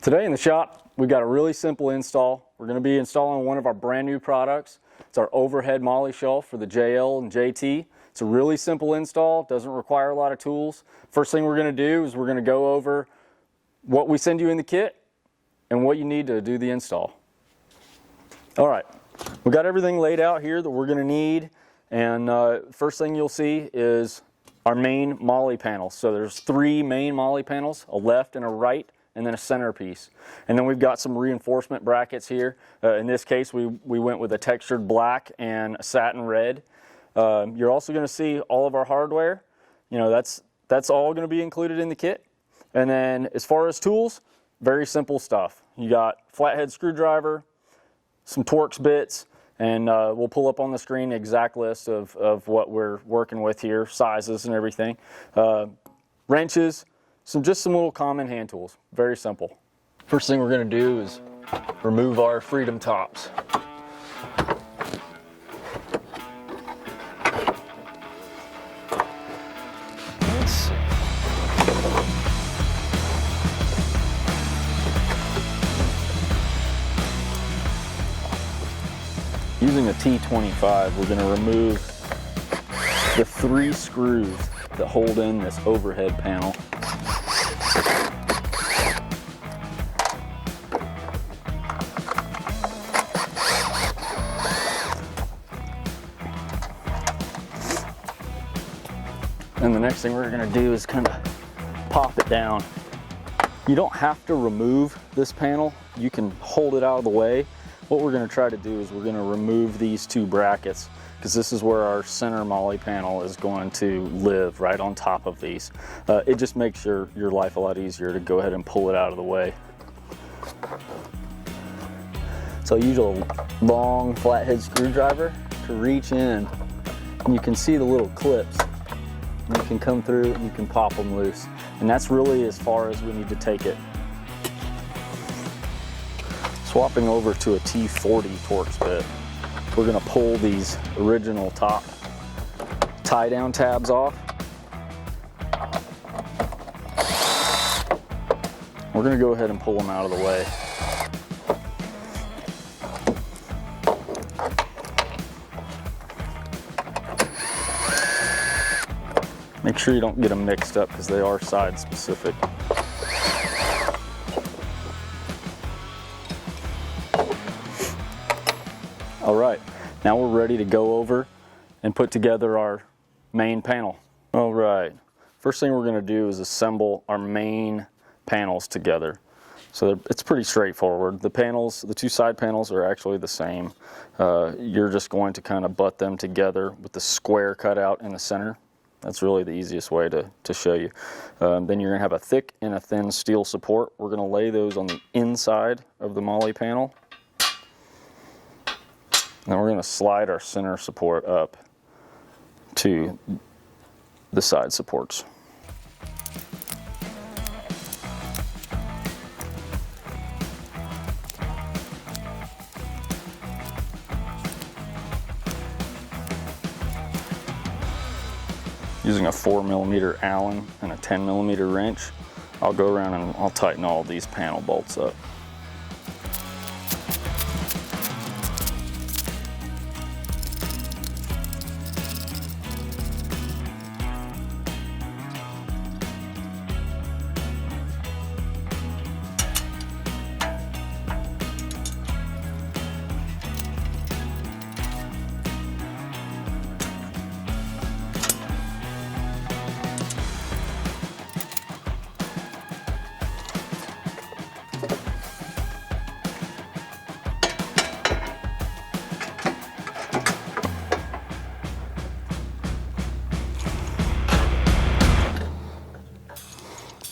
Today in the shop, we've got a really simple install. We're going to be installing one of our brand new products. It's our overhead MOLLE shelf for the JL and JT. It's a really simple install, doesn't require a lot of tools. First thing we're going to do is we're going to go over what we send you in the kit and what you need to do the install. All right, we got everything laid out here that we're going to need, and first thing you'll see is our main MOLLE panel. So there's 3 main MOLLE panels, a left and a right, and then a centerpiece. And then we've got some reinforcement brackets here. In this case, we went with a textured black and a satin red. You're also going to see all of our hardware. You know, that's all going to be included in the kit. And then as far as tools, very simple stuff. You got flathead screwdriver, some Torx bits, and we'll pull up on the screen the exact list of what we're working with here, sizes and everything. Wrenches, just some little common hand tools, very simple. First thing we're going to do is remove our Freedom tops. Using a T25, we're going to remove the 3 screws that hold in this overhead panel. And the next thing we're going to do is kind of pop it down. You don't have to remove this panel. You can hold it out of the way. What we're going to try to do is we're going to remove these 2 brackets, because this is where our center MOLLE panel is going to live, right on top of these. It just makes your life a lot easier to go ahead and pull it out of the way. So I use a long flathead screwdriver to reach in, and you can see the little clips. And you can come through and you can pop them loose. And that's really as far as we need to take it. Swapping over to a T40 Torx bit, we're going to pull these original top tie-down tabs off. We're going to go ahead and pull them out of the way. Make sure you don't get them mixed up because they are side specific. All right, now we're ready to go over and put together our main panel. All right, first thing we're going to do is assemble our main panels together. So it's pretty straightforward. The panels, the 2 side panels are actually the same. You're just going to kind of butt them together with the square cut out in the center. That's really the easiest way to show you. Then you're going to have a thick and a thin steel support. We're going to lay those on the inside of the MOLLE panel. Then we're going to slide our center support up to the side supports. Using a 4mm Allen and a 10mm wrench, I'll go around and I'll tighten all these panel bolts up.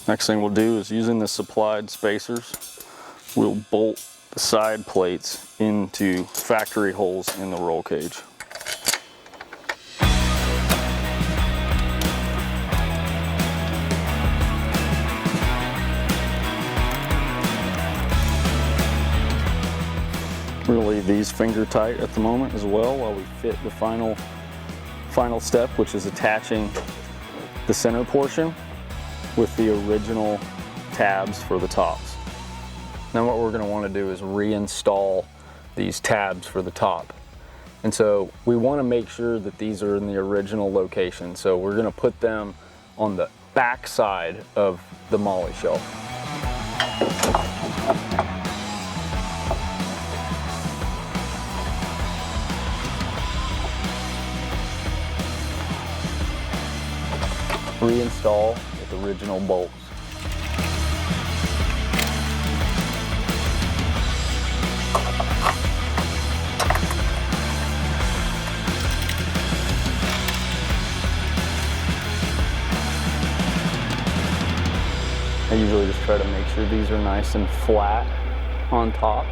Next thing we'll do is, using the supplied spacers, we'll bolt the side plates into factory holes in the roll cage. We'll leave these finger tight at the moment as well while we fit the final step, which is attaching the center portion with the original tabs for the tops. Then what we're going to want to do is reinstall these tabs for the top. And so we want to make sure that these are in the original location. So we're going to put them on the back side of the MOLLE shelf. Reinstall with original bolts. I usually just try to make sure these are nice and flat on top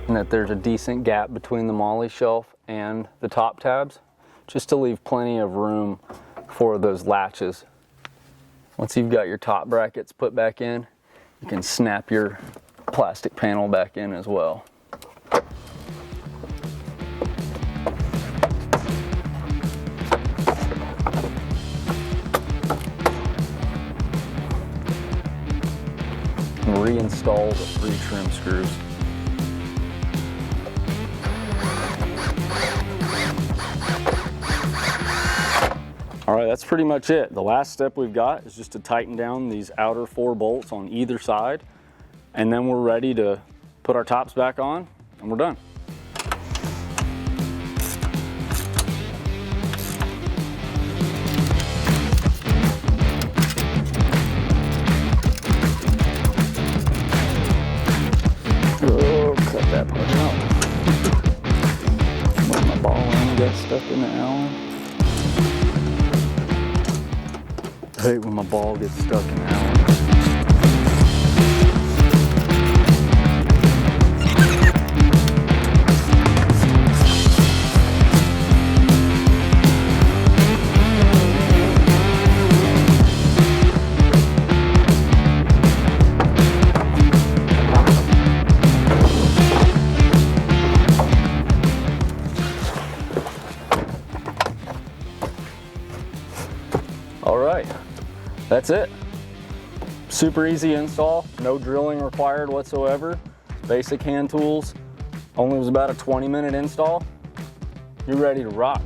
and that there's a decent gap between the MOLLE shelf and the top tabs, just to leave plenty of room for those latches. Once you've got your top brackets put back in, you can snap your plastic panel back in as well. Reinstall the 3 trim screws. All right, that's pretty much it. The last step we've got is just to tighten down these outer 4 bolts on either side, and then we're ready to put our tops back on, and we're done. Oh, cut that part out. Let my ball end get stuck in the Allen. I hate when my ball gets stuck in the Allen. All right, that's it. Super easy install, no drilling required whatsoever. Basic hand tools, only was about a 20-minute install. You're ready to rock.